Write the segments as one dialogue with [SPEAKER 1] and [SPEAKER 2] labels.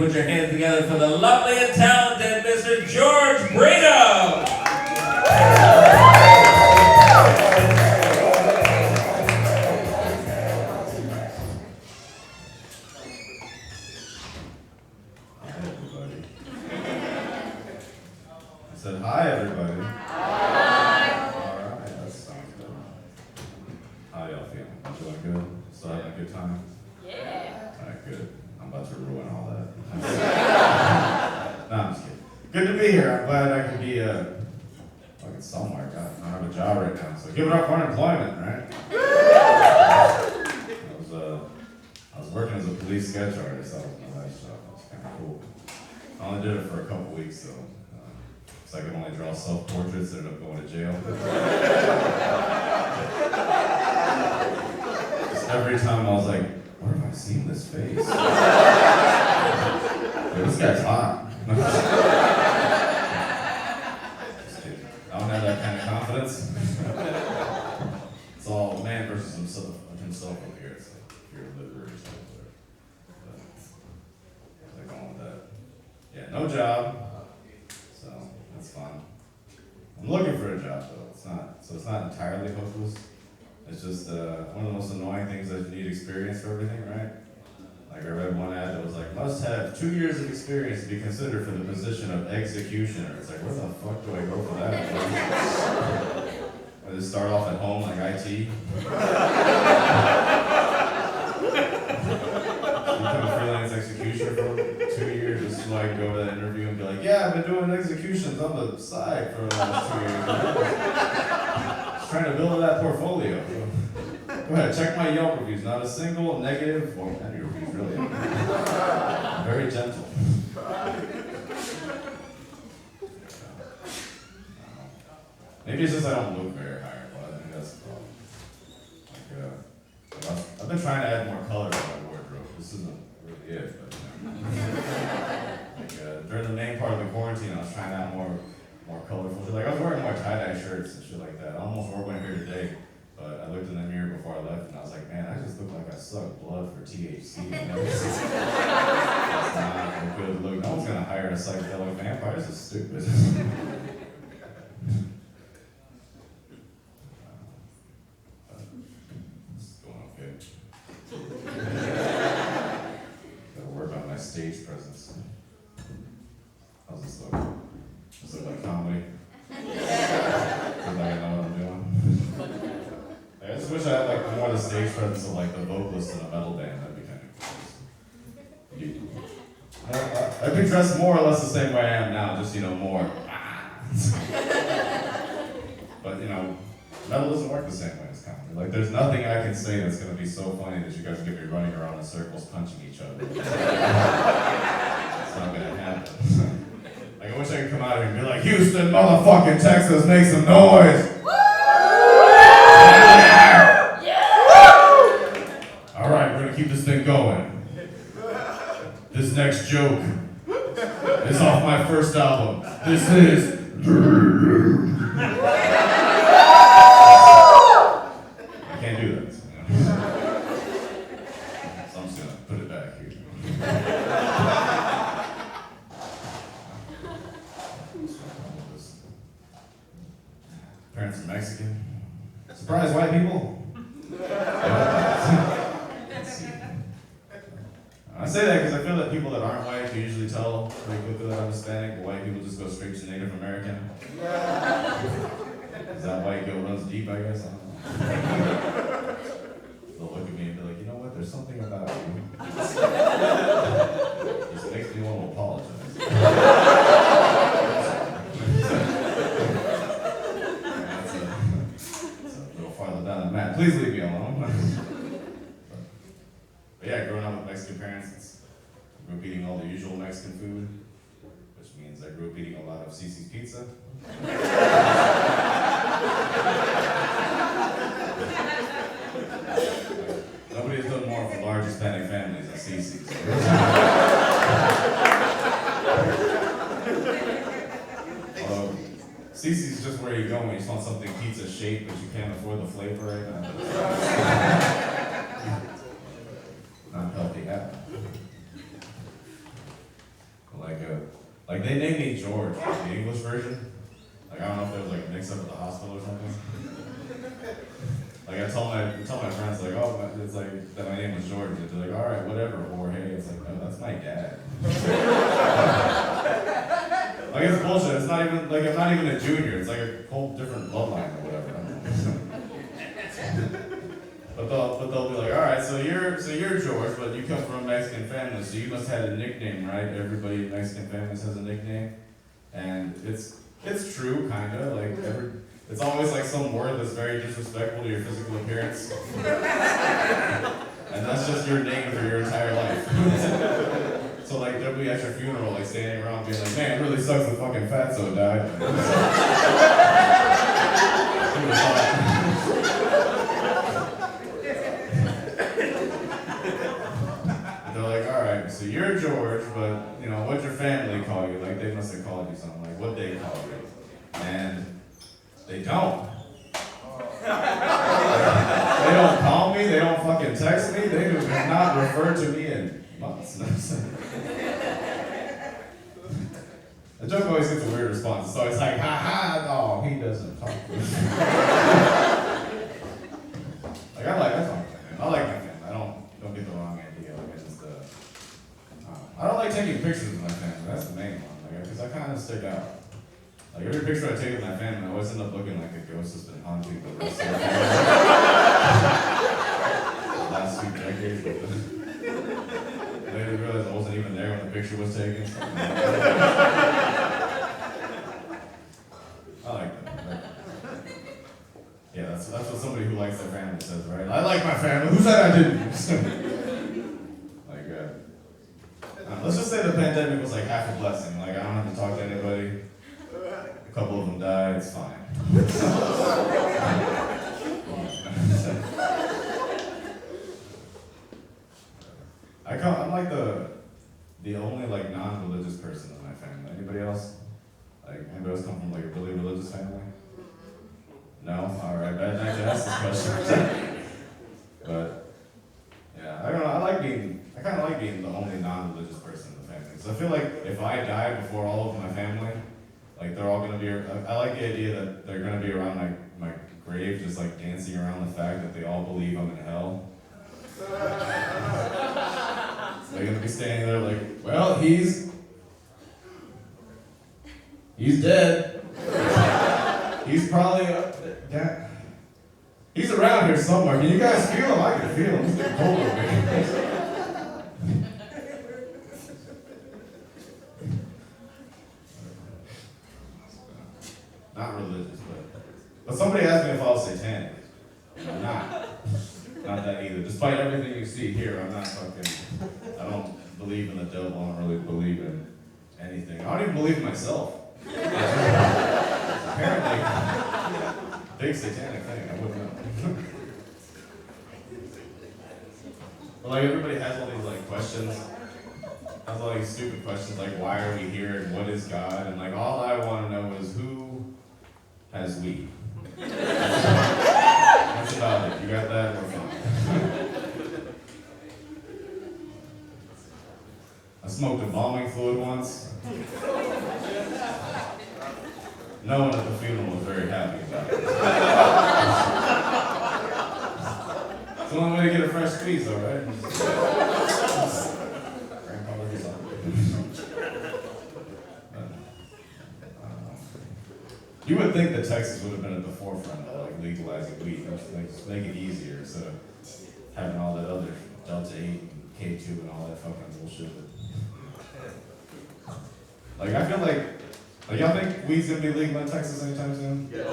[SPEAKER 1] Put your hands together for the lovely and talented Mr. George Brito.
[SPEAKER 2] I said hi, everybody. Hi. All right, that sounds good. How y'all feeling? Feeling good? Still having a good time?
[SPEAKER 3] Yeah.
[SPEAKER 2] All right, good. I'm about to ruin all that. No, I'm just kidding. Good to be here. I'm glad I can be fucking somewhere. God, I don't have a job right now, so give it up for unemployment, right? I was working as a police sketch artist. That was my last job. That was kind of cool. I only did it for a couple weeks, though. So I could only draw self-portraits that ended up going to jail. Just every time I was like, where have I seen this face? Yo, this guy's hot. Just kidding. I don't have that kind of confidence. It's all man versus himself up here. It's like if you're a liberal or something. But going with that. Yeah, no job. So that's fun. I'm looking for a job though. It's not entirely hopeless. It's just one of the most annoying things that you need experience for everything, right? Like I read one ad that was like, must have 2 years of experience to be considered for the position of executioner. It's like, where the fuck do I go for that? I just start off at home like IT. Become a freelance executioner for 2 years, just so I can go to that interview and be like, yeah, I've been doing executions on the side for the last 2 years. Just trying to build that portfolio. Go ahead, check my Yelp reviews. Not a single negative, well, any reviews really. Very gentle. Maybe it's just I don't look very hireable. I think that's the problem. I've been trying to add more color to my wardrobe. This isn't really it, but during the main part of the quarantine, I was trying to add more colorful shit. Like I was wearing more tie-dye shirts and shit like that. I almost wore one here today. But I looked in the mirror before I left and I was like, man, I just look like I sucked blood for THC. That's not a good look. No one's gonna hire a psychedelic vampire. This is stupid. This is going okay. Gotta work on my stage presence. How's this look? Does it look like comedy? Does like I know what I'm doing? I just wish I had like more of the stage presence of like the vocalist in a metal band. That'd be kind of cool. I'd be dressed more or less the same way I am now, just more. But metal doesn't work the same way as comedy. Like there's nothing I can say that's gonna be so funny that you guys are gonna be running around in circles punching each other. It's not gonna happen. Like I wish I could come out here and be like, Houston, motherfucking Texas, make some noise! Alright, we're gonna keep this thing going. This next joke is off my first album. This is... I can't do that. So I'm just gonna put it back here. Parents are Mexican. Surprise, white people? I say that because I feel that people that aren't white can usually tell pretty quickly that I'm Hispanic, but white people just go straight to Native American. Is that white guilt runs deep, I guess? I don't know. They'll look at me and be like, you know what, there's something about you. It just makes me want to apologize. That's a little farther down the map. Please leave me alone. But yeah, growing up with Mexican parents, I grew up eating all the usual Mexican food, which means I grew up eating a lot of Cece's pizza. Nobody has done more for large Hispanic families than Cece's. Although, Cece's is just where you go when you just want something pizza shaped, but you can't afford the flavor right now. Not healthy habit. like they named me George, the English version. Like I don't know if there was like a mix up at the hospital or something. Like I told my friends like, oh, it's like that my name was George. They're like, all right, whatever, Jorge. It's like, no, that's my dad. Like it's bullshit. It's not even like I'm not even a junior. It's like a whole different bloodline or whatever. But they'll be like, all right, so you're George, but you come from a Mexican family, so you must have a nickname, right? Everybody in Mexican families has a nickname, and it's true, kind of like it's always like some word that's very disrespectful to your physical appearance, and that's just your name for your entire life. So like they'll be at your funeral, like standing around being like, man, it really sucks that fucking Fatso died. They're like, all right, so you're George, but you know, what'd your family call you? Like they must have called you something. Like what they call you? And they don't. They don't call me. They don't fucking text me. They do not refer to me in months. The joke always gets a weird response. It's always like, ha ha, no, he doesn't talk to me. Like, I talk to my family. I like my family. Don't get the wrong idea. Like, I don't like taking pictures of my family. That's the main one. Like, because I kind of stick out. Like, every picture I take of my family, I always end up looking like a ghost that's been haunting the rest of the last few decades. I didn't realize I wasn't even there when the picture was taken. I like that. Yeah, that's what somebody who likes their family says, right? I like my family. Who said I didn't? Like, let's just say the pandemic was like half a blessing. Like, I don't have to talk to anybody. A couple of them died. It's fine. I'm like the only like non-religious person in my family. Anybody else? Like anybody else come from like a really religious family? No? Alright, bad night to ask this question. But yeah, I don't know, I kinda like being the only non-religious person in the family. Because I feel like if I die before all of my family, like they're all gonna be, I like the idea that they're gonna be around my grave just like dancing around the fact that they all believe I'm in hell. They're gonna be standing there like, well, he's dead. He's probably he's around here somewhere. Can you guys feel him? I can feel him. It's getting cold over here. Not religious, but somebody asked me if I was satanic. I'm not. Not that either. Despite everything you see here, I don't believe in the devil. I don't really believe in anything. I don't even believe in myself. Apparently, big satanic thing. I wouldn't know. But like everybody has all these like questions. Has all these stupid questions like why are we here and what is God? And like all I want to know is who has weed. That's about it. You got that? We're fine. I smoked embalming fluid once. No one at the funeral was very happy about it. It's the only way to get a fresh squeeze, though, right? Grandfather's son. You would think that Texas would have been at the forefront of like legalizing weed, like just make it easier instead of having all that other Delta 8 and K2 and all that fucking bullshit. Like I feel like y'all think weed's gonna be legal in Texas anytime soon?
[SPEAKER 3] Yes.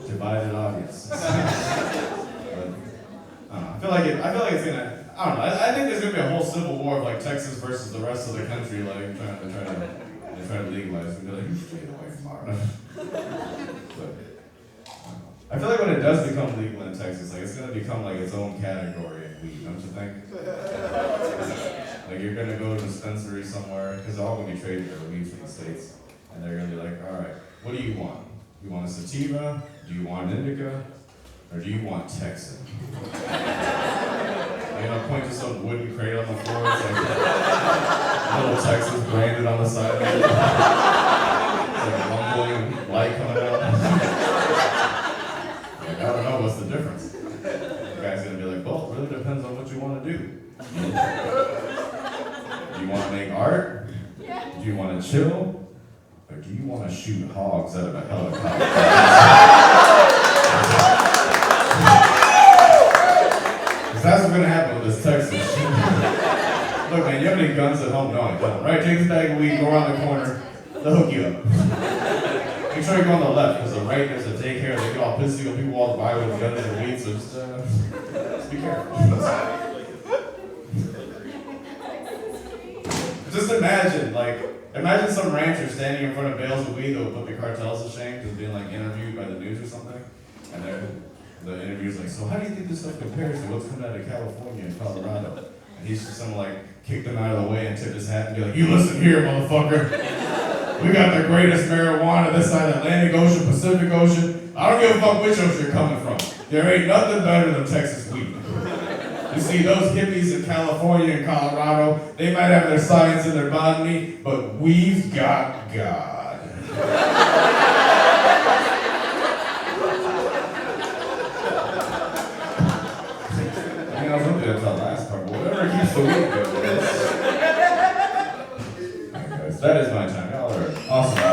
[SPEAKER 2] Divided audience. But, I feel like it's gonna. I don't know. I think there's gonna be a whole civil war of like Texas versus the rest of the country, like trying to legalize. And be like, you stay away from our. But I feel like when it does become legal in Texas, like it's gonna become like its own category of weed. Don't you think? Like you're gonna go to a dispensary somewhere because they're all gonna be trading their weed from the States, and they're gonna be like, all right, what do you want? You want a sativa? Do you want an indica? Or do you want Texan? They're gonna point to some wooden crate on the floor. It's like little Texan want to make art? Do you want to chill? Or do you want to shoot hogs out of a helicopter? Because that's what's going to happen with this Texas shit. Look, man, you have any guns at home? No, I don't. Right, take this bag of weed, go around the corner, they'll hook you up. Make sure you go on the left, because the right, there's a daycare, they get all pissy when people walk by with guns and weed, so just be careful. Just imagine some rancher standing in front of bales of weed that will put the cartels to shame because being like interviewed by the news or something. And the interview's like, so how do you think this stuff compares to what's coming out of California and Colorado? And he's just gonna like kick them out of the way and tip his hat and be like, you listen here, motherfucker. We got the greatest marijuana this side of the Atlantic Ocean, Pacific Ocean. I don't give a fuck which ocean you're coming from. There ain't nothing better than Texas weed. You see, those hippies in California and Colorado, they might have their science and their botany, but we've got God. I was looking at that last part, but whatever keeps the weed going. Alright guys, that is my time. Y'all are awesome.